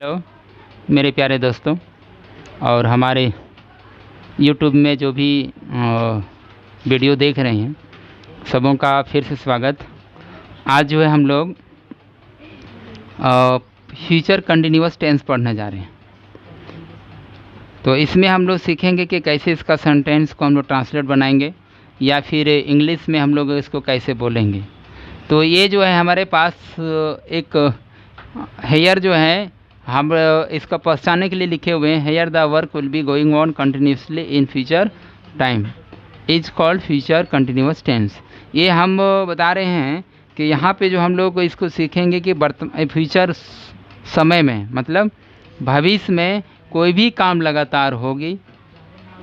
Hello मेरे प्यारे दोस्तों और हमारे यूट्यूब में जो भी वीडियो देख रहे हैं सबों का फिर से स्वागत। आज जो है हम लोग फ्यूचर कंटिन्यूअस टेंस पढ़ने जा रहे हैं। तो इसमें हम लोग सीखेंगे कि कैसे इसका सेंटेंस को हम लोग ट्रांसलेट बनाएंगे या फिर इंग्लिश में हम लोग इसको कैसे बोलेंगे। तो ये जो है हमारे पास एक हेयर जो है हम इसका पहचानने के लिए लिखे हुए हैं। Here the work will be going on continuously in future time is called future continuous tense. ये हम बता रहे हैं कि यहाँ पे जो हम लोग इसको सीखेंगे कि फ्यूचर समय में मतलब भविष्य में कोई भी काम लगातार होगी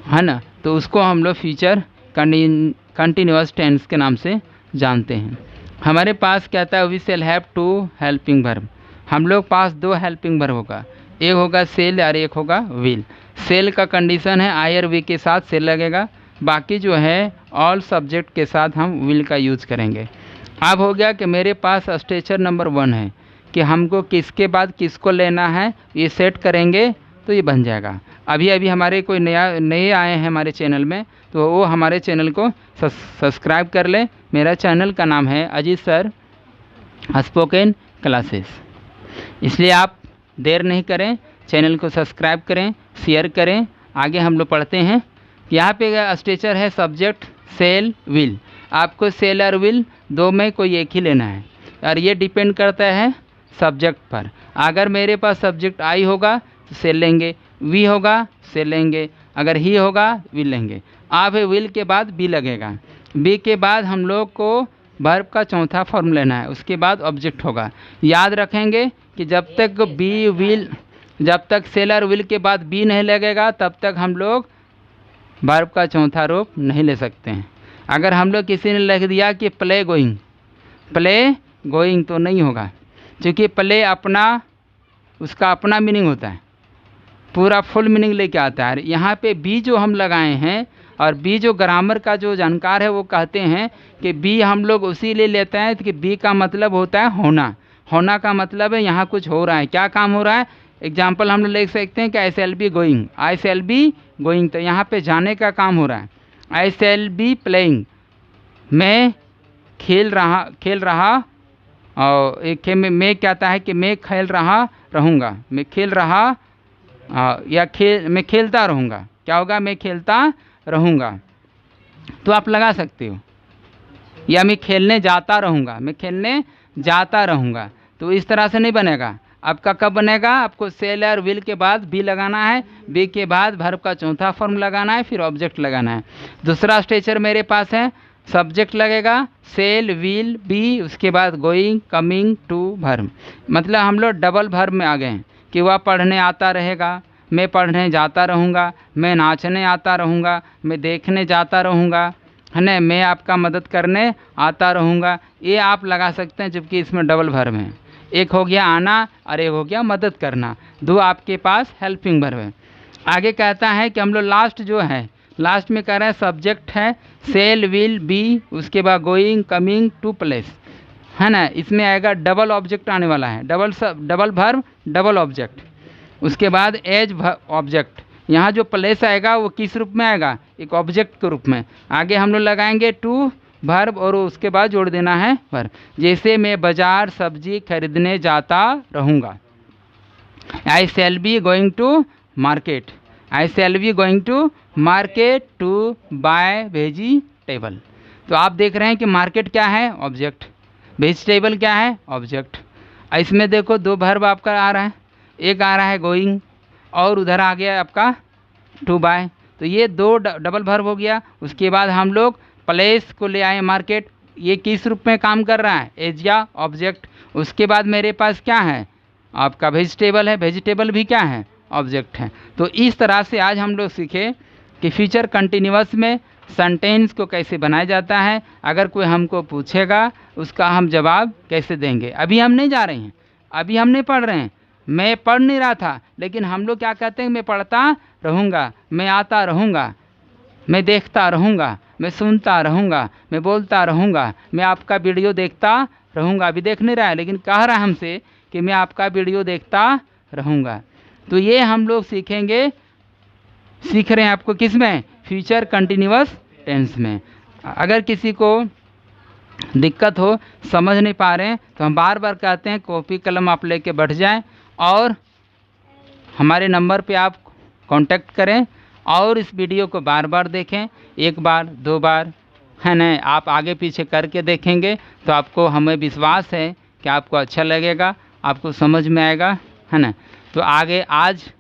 है ना, तो उसको हम लोग फ्यूचर कंटिन्यूअस टेंस के नाम से जानते हैं। हमारे पास क्या था, we shall have two helping verb. हम लोग पास दो हेल्पिंग वर्ब होगा, एक होगा सेल और एक होगा विल। सेल का कंडीशन है आई और वी के साथ सेल लगेगा, बाकी जो है ऑल सब्जेक्ट के साथ हम विल का यूज करेंगे। अब हो गया कि मेरे पास स्ट्रेचर नंबर 1 है कि हमको किसके बाद किसको लेना है, ये सेट करेंगे तो ये बन जाएगा। अभी अभी हमारे कोई नए आए हैं हमारे चैनल में, तो वो हमारे चैनल को सब्सक्राइब कर ले। मेरा चैनल का नाम है अजीत सर स्पोकन क्लासेस, इसलिए आप देर नहीं करें, चैनल को सब्सक्राइब करें, शेयर करें। आगे हम लोग पढ़ते हैं। यहाँ पे स्ट्रेचर है सब्जेक्ट सेल विल। आपको सेल और विल दो में कोई एक ही लेना है और ये डिपेंड करता है सब्जेक्ट पर। अगर मेरे पास सब्जेक्ट आई होगा तो सेल लेंगे, वी होगा सेल लेंगे, अगर ही होगा विल लेंगे। आप विल के बाद बी लगेगा, बी के बाद हम लोग को वर्ब का चौथा फॉर्म लेना है, उसके बाद ऑब्जेक्ट होगा। याद रखेंगे कि जब तक सेल और विल के बाद बी नहीं लगेगा तब तक हम लोग वर्ब का चौथा रूप नहीं ले सकते हैं। अगर हम लोग किसी ने लिख दिया कि प्ले गोइंग तो नहीं होगा, क्योंकि प्ले उसका अपना मीनिंग होता है, पूरा फुल मीनिंग लेके आता है। यहाँ पे बी जो हम लगाए हैं और बी जो ग्रामर का जो जानकार है वो कहते हैं कि बी हम लोग उसी लिए लेते हैं कि बी का मतलब होता है होना। होना का मतलब है यहाँ कुछ हो रहा है, क्या काम हो रहा है। एग्जाम्पल हम लोग लिख सकते हैं कि आई शैल बी गोइंग, तो यहाँ पे जाने का काम हो रहा है। आई शैल बी प्लेइंग, मैं खेल रहा और एक मैं कहता है कि मैं खेल रहा रहूँगा, मैं खेलता रहूँगा, क्या होगा, मैं खेलता रहूँगा। तो आप लगा सकते हो, या मैं खेलने जाता रहूँगा, तो इस तरह से नहीं बनेगा। आपका कब बनेगा, आपको सेल और विल के बाद बी लगाना है, बी के बाद वर्ब का चौथा फॉर्म लगाना है, फिर ऑब्जेक्ट लगाना है। दूसरा स्ट्रेचर मेरे पास है सब्जेक्ट लगेगा सेल विल बी, उसके बाद गोइंग कमिंग टू वर्ब। मतलब हम लोग डबल वर्ब में आ गए हैं कि वह पढ़ने आता रहेगा, मैं पढ़ने जाता रहूँगा, मैं नाचने आता रहूँगा, मैं देखने जाता रहूँगा, है ना, मैं आपका मदद करने आता रहूँगा। ये आप लगा सकते हैं, जबकि इसमें डबल वर्ब है। एक हो गया आना और एक हो गया मदद करना, दो आपके पास हेल्पिंग वर्ब है। आगे कहता है कि हम लोग लास्ट में कह रहे हैं सब्जेक्ट है सेल विल बी, उसके बाद गोइंग कमिंग टू प्लेस, है ना। इसमें आएगा डबल ऑब्जेक्ट आने वाला है, डबल वर्ब डबल ऑब्जेक्ट, उसके बाद एज ऑब्जेक्ट। यहाँ जो प्लेस आएगा वो किस रूप में आएगा, एक ऑब्जेक्ट के रूप में। आगे हम लोग लगाएंगे टू वर्ब और उसके बाद जोड़ देना है वर्ब। जैसे मैं बाजार सब्जी खरीदने जाता रहूँगा, I shall be going to market, to buy vegetable. तो आप देख रहे हैं कि मार्केट क्या है, ऑब्जेक्ट, वेजिटेबल क्या है, ऑब्जेक्ट। इसमें देखो दो वर्ब आपका आ रहा है, एक आ रहा है गोइंग और उधर आ गया आपका टू बाय, तो ये दो डबल वर्ब हो गया। उसके बाद हम लोग प्लेस को ले आए मार्केट, ये किस रूप में काम कर रहा है, एज या ऑब्जेक्ट। उसके बाद मेरे पास क्या है, आपका वेजिटेबल है, वेजिटेबल भी क्या है, ऑब्जेक्ट है। तो इस तरह से आज हम लोग सीखे कि फ्यूचर कंटिन्यूअस में सेंटेंस को कैसे बनाया जाता है। अगर कोई हमको पूछेगा उसका हम जवाब कैसे देंगे। अभी हम नहीं जा रहे हैं, अभी हम नहीं पढ़ रहे हैं, मैं पढ़ नहीं रहा था, लेकिन हम लोग क्या कहते हैं, मैं पढ़ता रहूँगा, मैं आता रहूँगा, मैं देखता रहूँगा, मैं सुनता रहूँगा, मैं बोलता रहूँगा, मैं आपका वीडियो देखता रहूँगा। अभी देख नहीं रहा है, लेकिन कह रहा है हमसे कि मैं आपका वीडियो देखता रहूँगा। तो ये हम लोग सीख रहे हैं आपको किस में, फ्यूचर कंटिन्यूअस टेंस में। अगर किसी को दिक्कत हो, समझ नहीं पा रहे हैं, तो हम बार बार कहते हैं कॉपी कलम आप लेके बैठ जाएं और हमारे नंबर पे आप कांटेक्ट करें और इस वीडियो को बार बार देखें, एक बार 2 बार, है ना। आप आगे पीछे करके देखेंगे तो आपको, हमें विश्वास है कि आपको अच्छा लगेगा, आपको समझ में आएगा, है ना। तो आगे आज